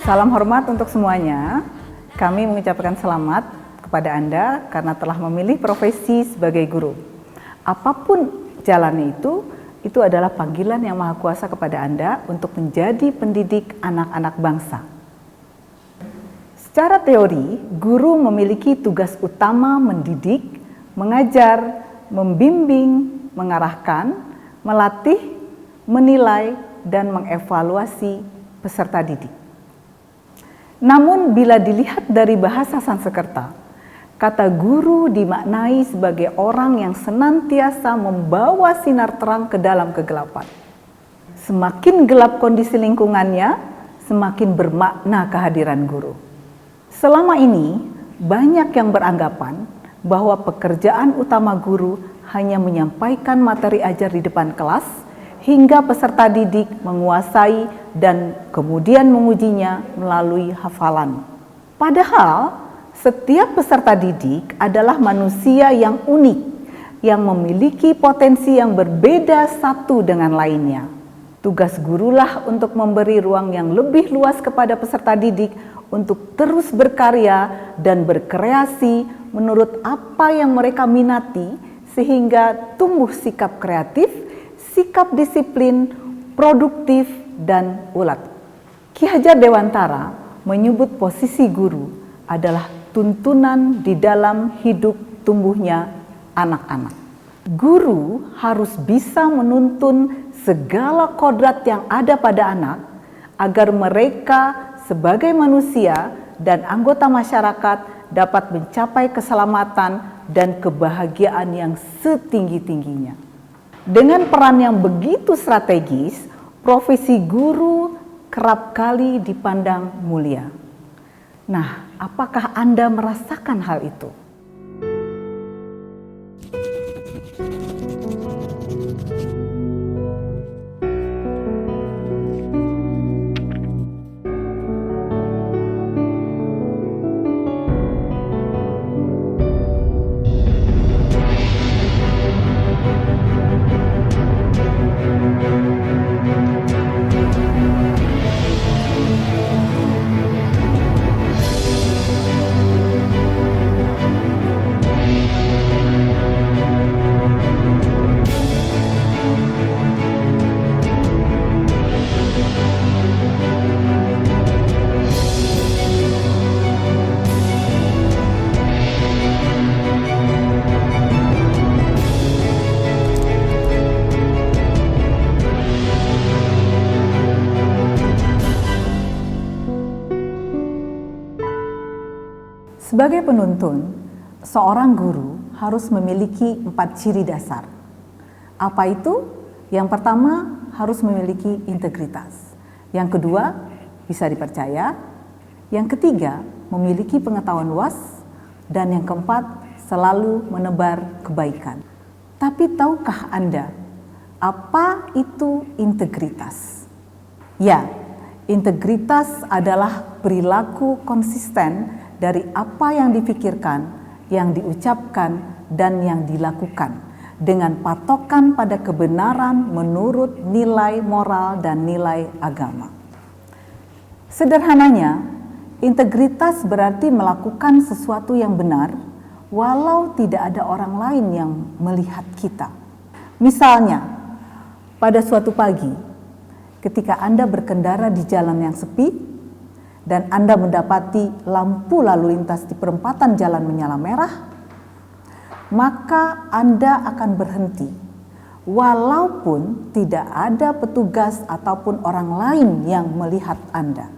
Salam hormat untuk semuanya. Kami mengucapkan selamat kepada Anda karena telah memilih profesi sebagai guru. Apapun jalannya itu adalah panggilan yang Maha Kuasa kepada Anda untuk menjadi pendidik anak-anak bangsa. Secara teori, guru memiliki tugas utama mendidik, mengajar, membimbing, mengarahkan, melatih, menilai, dan mengevaluasi peserta didik. Namun bila dilihat dari bahasa Sanskerta, kata guru dimaknai sebagai orang yang senantiasa membawa sinar terang ke dalam kegelapan. Semakin gelap kondisi lingkungannya, semakin bermakna kehadiran guru. Selama ini, banyak yang beranggapan bahwa pekerjaan utama guru hanya menyampaikan materi ajar di depan kelas, hingga peserta didik menguasai dan kemudian mengujinya melalui hafalan. Padahal, setiap peserta didik adalah manusia yang unik, yang memiliki potensi yang berbeda satu dengan lainnya. Tugas gurulah untuk memberi ruang yang lebih luas kepada peserta didik untuk terus berkarya dan berkreasi menurut apa yang mereka minati, sehingga tumbuh sikap kreatif, sikap disiplin, produktif, dan ulet. Ki Hajar Dewantara menyebut posisi guru adalah tuntunan di dalam hidup tumbuhnya anak-anak. Guru harus bisa menuntun segala kodrat yang ada pada anak agar mereka sebagai manusia dan anggota masyarakat dapat mencapai keselamatan dan kebahagiaan yang setinggi-tingginya. Dengan peran yang begitu strategis, profesi guru kerap kali dipandang mulia. Nah, apakah Anda merasakan hal itu? Sebagai penuntun, seorang guru harus memiliki 4 ciri dasar. Apa itu? Yang pertama, harus memiliki integritas. Yang kedua, bisa dipercaya. Yang ketiga, memiliki pengetahuan luas. Dan yang keempat, selalu menebar kebaikan. Tapi tahukah Anda, apa itu integritas? Ya, integritas adalah perilaku konsisten dari apa yang dipikirkan, yang diucapkan, dan yang dilakukan dengan patokan pada kebenaran menurut nilai moral dan nilai agama. Sederhananya, integritas berarti melakukan sesuatu yang benar walau tidak ada orang lain yang melihat kita. Misalnya, pada suatu pagi, ketika Anda berkendara di jalan yang sepi, dan Anda mendapati lampu lalu lintas di perempatan jalan menyala merah, maka Anda akan berhenti, walaupun tidak ada petugas ataupun orang lain yang melihat Anda.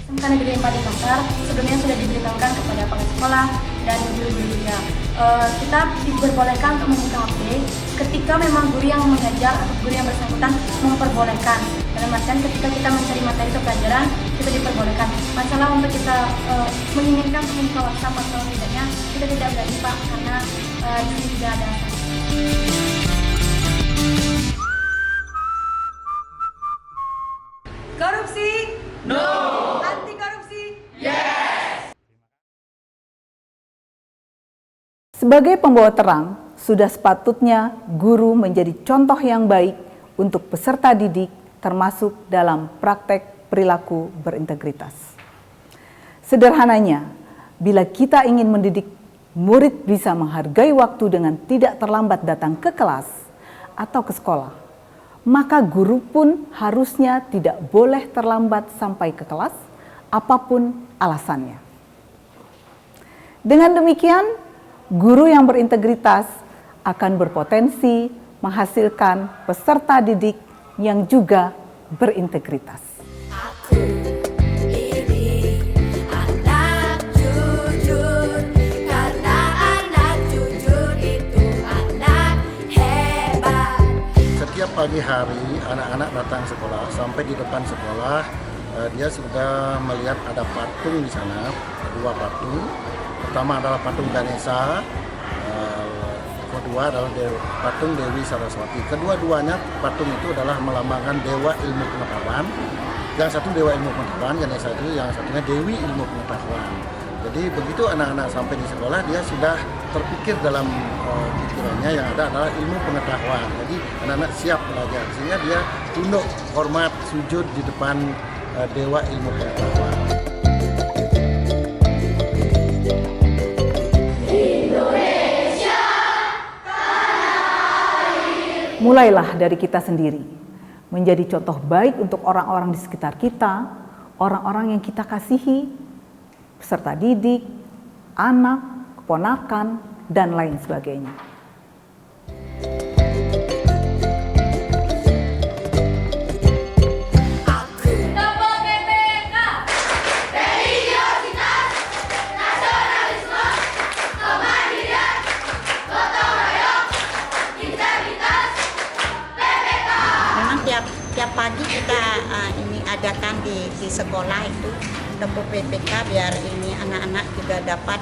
SMK Negeri 4 di Pasar sebelumnya sudah diberitahukan kepada pihak sekolah dan guru-guru juga. Kita diperbolehkan untuk membuka HP ketika memang guru yang mengajar atau guru yang bersangkutan memperbolehkan. Dalam artian ketika kita mencari materi ke pelajaran, kita diperbolehkan. Masalah untuk kita menginginkan membuka WhatsApp atau tidaknya, kita tidak berani Pak, karena di sini tidak ada. Korupsi? No. Anti korupsi? Yes. Sebagai pembawa terang, sudah sepatutnya guru menjadi contoh yang baik untuk peserta didik, termasuk dalam praktek perilaku berintegritas. Sederhananya, bila kita ingin mendidik murid bisa menghargai waktu dengan tidak terlambat datang ke kelas atau ke sekolah, maka guru pun harusnya tidak boleh terlambat sampai ke kelas, apapun alasannya. Dengan demikian, guru yang berintegritas akan berpotensi menghasilkan peserta didik yang juga berintegritas. Aku ini anak jujur, karena anak jujur itu anak hebat. Setiap pagi hari anak-anak datang sekolah, sampai di depan sekolah dia sudah melihat ada patung di sana, dua patung. Pertama adalah patung Ganesha, kedua adalah patung Dewi Saraswati. Kedua-duanya patung itu adalah melambangkan dewa ilmu pengetahuan. Yang satu dewa ilmu pengetahuan, Ganesha itu, yang satunya Dewi ilmu pengetahuan. Jadi begitu anak-anak sampai di sekolah, dia sudah terpikir dalam pikirannya yang ada adalah ilmu pengetahuan. Jadi anak-anak siap belajar, sehingga dia tunduk, hormat, sujud di depan dewa ilmu pengetahuan. Mulailah dari kita sendiri, menjadi contoh baik untuk orang-orang di sekitar kita, orang-orang yang kita kasihi, peserta didik, anak, keponakan, dan lain sebagainya. Tiap pagi kita ini adakan di sekolah itu Toko PPK biar ini anak-anak juga dapat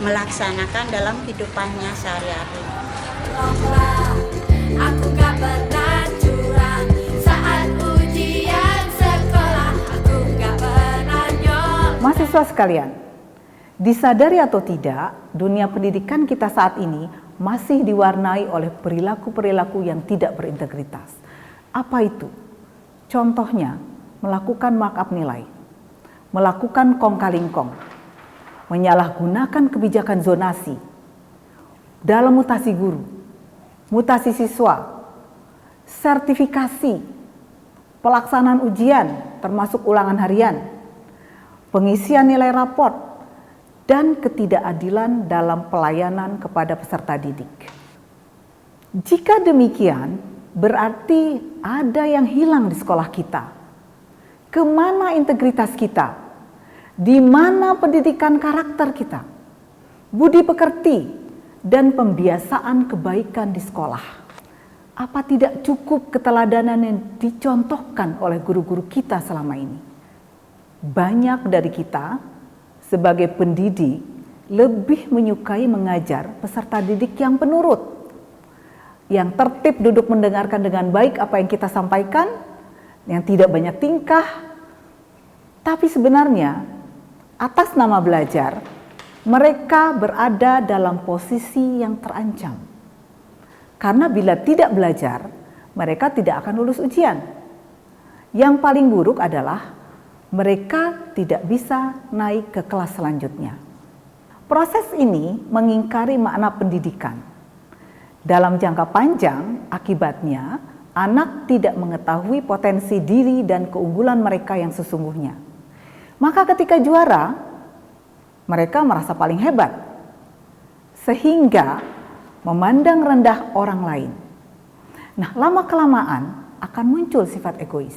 melaksanakan dalam kehidupannya sehari-hari. Aku gak pernah curang saat ujian sekolah. Aku gak pernah nyolong. Mahasiswa sekalian, disadari atau tidak, dunia pendidikan kita saat ini masih diwarnai oleh perilaku-perilaku yang tidak berintegritas. Apa itu? Contohnya, melakukan markup nilai, melakukan kong kali kong, menyalahgunakan kebijakan zonasi, dalam mutasi guru, mutasi siswa, sertifikasi, pelaksanaan ujian termasuk ulangan harian, pengisian nilai raport, dan ketidakadilan dalam pelayanan kepada peserta didik. Jika demikian, berarti ada yang hilang di sekolah kita. Kemana integritas kita? Di mana pendidikan karakter kita? Budi pekerti dan pembiasaan kebaikan di sekolah. Apa tidak cukup keteladanan yang dicontohkan oleh guru-guru kita selama ini? Banyak dari kita sebagai pendidik lebih menyukai mengajar peserta didik yang penurut, yang tertib duduk mendengarkan dengan baik apa yang kita sampaikan, yang tidak banyak tingkah, tapi sebenarnya atas nama belajar, mereka berada dalam posisi yang terancam. Karena bila tidak belajar, mereka tidak akan lulus ujian. Yang paling buruk adalah mereka tidak bisa naik ke kelas selanjutnya. Proses ini mengingkari makna pendidikan. Dalam jangka panjang, akibatnya anak tidak mengetahui potensi diri dan keunggulan mereka yang sesungguhnya. Maka ketika juara, mereka merasa paling hebat, sehingga memandang rendah orang lain. Nah, lama-kelamaan akan muncul sifat egois.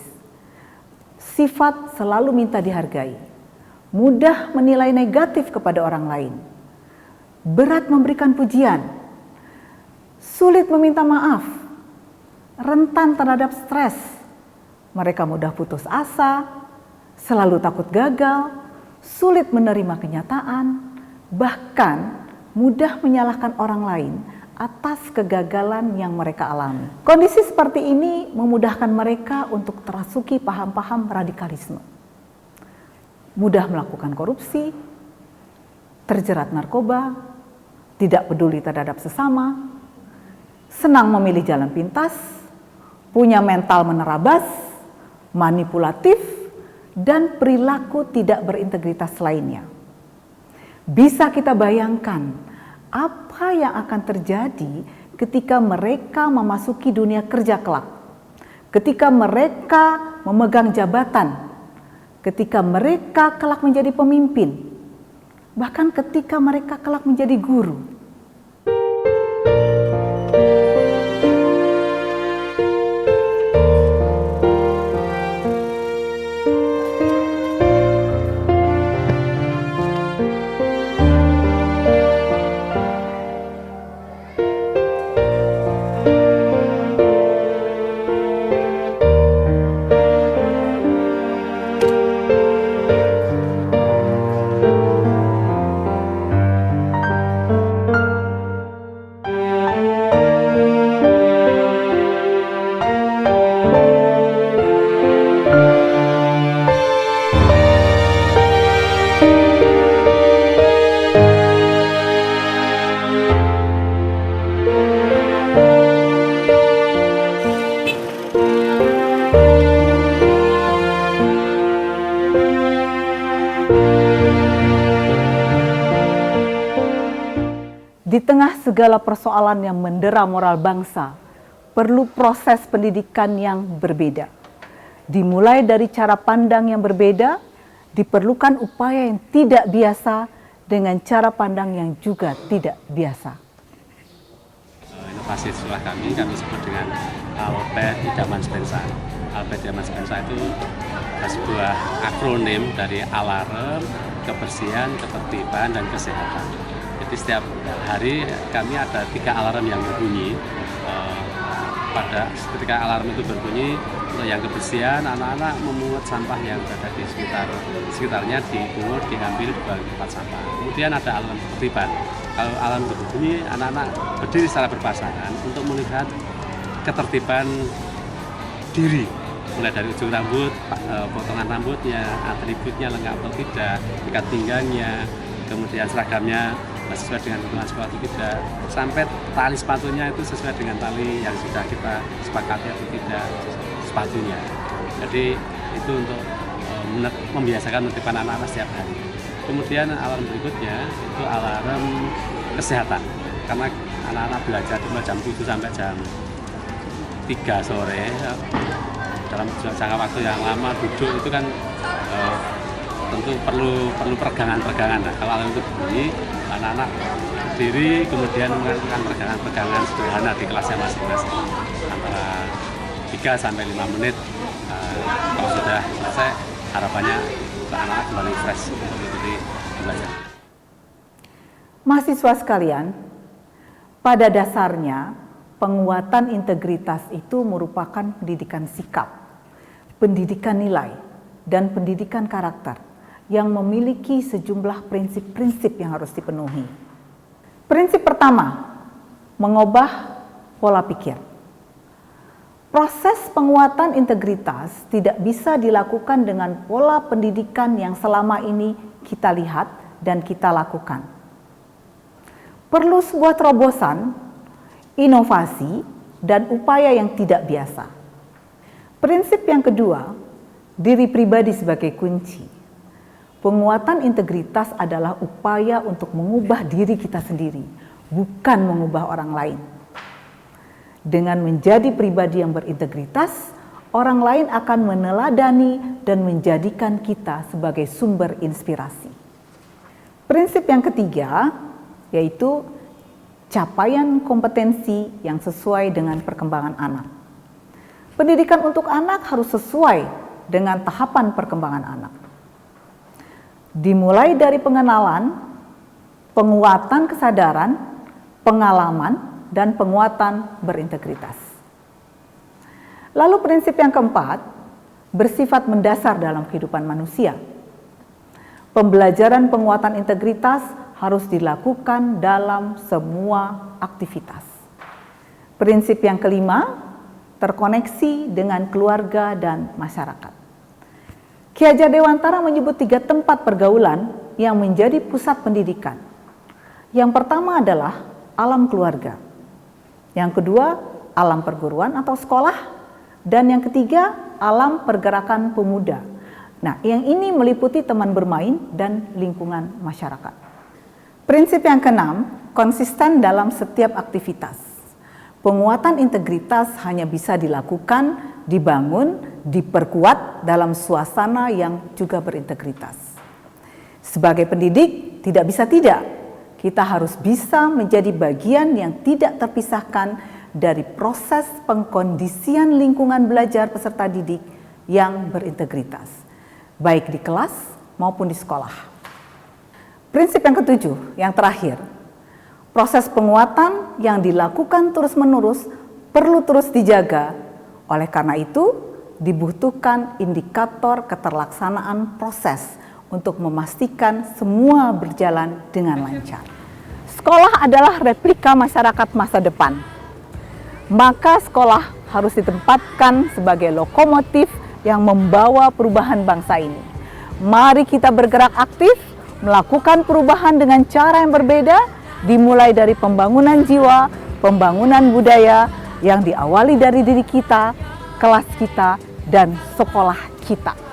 Sifat selalu minta dihargai, mudah menilai negatif kepada orang lain, berat memberikan pujian, sulit meminta maaf, rentan terhadap stres. Mereka mudah putus asa, selalu takut gagal, sulit menerima kenyataan, bahkan mudah menyalahkan orang lain atas kegagalan yang mereka alami. Kondisi seperti ini memudahkan mereka untuk terasuki paham-paham radikalisme. Mudah melakukan korupsi, terjerat narkoba, tidak peduli terhadap sesama, senang memilih jalan pintas, punya mental menerabas, manipulatif, dan perilaku tidak berintegritas lainnya. Bisa kita bayangkan apa yang akan terjadi ketika mereka memasuki dunia kerja kelak, ketika mereka memegang jabatan, ketika mereka kelak menjadi pemimpin, bahkan ketika mereka kelak menjadi guru. Di tengah segala persoalan yang mendera moral bangsa, perlu proses pendidikan yang berbeda. Dimulai dari cara pandang yang berbeda, diperlukan upaya yang tidak biasa dengan cara pandang yang juga tidak biasa. Inovasi sekolah kami sebut dengan Albert Idaman Spensa. Albert Idaman Spensa itu sebuah akronim dari alarm, kebersihan, ketertiban, dan kesehatan. Jadi setiap hari kami ada 3 alarm yang berbunyi. Ketika alarm itu berbunyi, untuk yang kebersihan, anak-anak memungut sampah yang berada di sekitarnya, dipungut, diambil, dibuang di tempat sampah. Kemudian ada alarm ketertiban. Kalau alarm itu berbunyi, anak-anak berdiri secara berpasangan untuk melihat ketertiban diri, mulai dari ujung rambut, potongan rambutnya, atributnya lengkap atau tidak, ikat pinggangnya, kemudian seragamnya sesuai dengan kebutuhan sekolah atau tidak, sampai tali sepatunya itu sesuai dengan tali yang sudah kita sepakati atau tidak sepatunya. Jadi itu untuk membiasakan menertibkan anak-anak setiap hari. Kemudian alarm berikutnya itu alarm kesehatan, karena anak-anak belajar mulai jam 7 sampai jam 3 sore dalam jangka waktu yang lama duduk itu kan tentu perlu peregangan-peregangan. Nah, kalau alarm itu bunyi, anak-anak berdiri kemudian melakukan peregangan-peregangan sederhana di kelasnya masing-masing antara 3 sampai 5 menit. Kalau sudah selesai, harapannya anak-anak kembali fresh untuk mengikuti belajar. Mahasiswa sekalian, pada dasarnya penguatan integritas itu merupakan pendidikan sikap, pendidikan nilai, dan pendidikan karakter yang memiliki sejumlah prinsip-prinsip yang harus dipenuhi. Prinsip pertama, mengubah pola pikir. Proses penguatan integritas tidak bisa dilakukan dengan pola pendidikan yang selama ini kita lihat dan kita lakukan. Perlu sebuah terobosan, inovasi, dan upaya yang tidak biasa. Prinsip yang kedua, diri pribadi sebagai kunci. Penguatan integritas adalah upaya untuk mengubah diri kita sendiri, bukan mengubah orang lain. Dengan menjadi pribadi yang berintegritas, orang lain akan meneladani dan menjadikan kita sebagai sumber inspirasi. Prinsip yang ketiga, yaitu capaian kompetensi yang sesuai dengan perkembangan anak. Pendidikan untuk anak harus sesuai dengan tahapan perkembangan anak. Dimulai dari pengenalan, penguatan kesadaran, pengalaman, dan penguatan berintegritas. Lalu prinsip yang keempat, bersifat mendasar dalam kehidupan manusia. Pembelajaran penguatan integritas harus dilakukan dalam semua aktivitas. Prinsip yang kelima, terkoneksi dengan keluarga dan masyarakat. Ki Hajar Dewantara menyebut 3 tempat pergaulan yang menjadi pusat pendidikan. Yang pertama adalah alam keluarga. Yang kedua, alam perguruan atau sekolah. Dan yang ketiga, alam pergerakan pemuda. Nah, yang ini meliputi teman bermain dan lingkungan masyarakat. Prinsip yang keenam, konsisten dalam setiap aktivitas. Penguatan integritas hanya bisa dilakukan, dibangun, diperkuat dalam suasana yang juga berintegritas. Sebagai pendidik, tidak bisa tidak. Kita harus bisa menjadi bagian yang tidak terpisahkan dari proses pengkondisian lingkungan belajar peserta didik yang berintegritas, baik di kelas maupun di sekolah. Prinsip yang ketujuh, yang terakhir, proses penguatan yang dilakukan terus-menerus perlu terus dijaga. Oleh karena itu, dibutuhkan indikator keterlaksanaan proses untuk memastikan semua berjalan dengan lancar. Sekolah adalah replika masyarakat masa depan. Maka sekolah harus ditempatkan sebagai lokomotif yang membawa perubahan bangsa ini. Mari kita bergerak aktif, melakukan perubahan dengan cara yang berbeda, dimulai dari pembangunan jiwa, pembangunan budaya yang diawali dari diri kita, kelas kita, dan sekolah kita.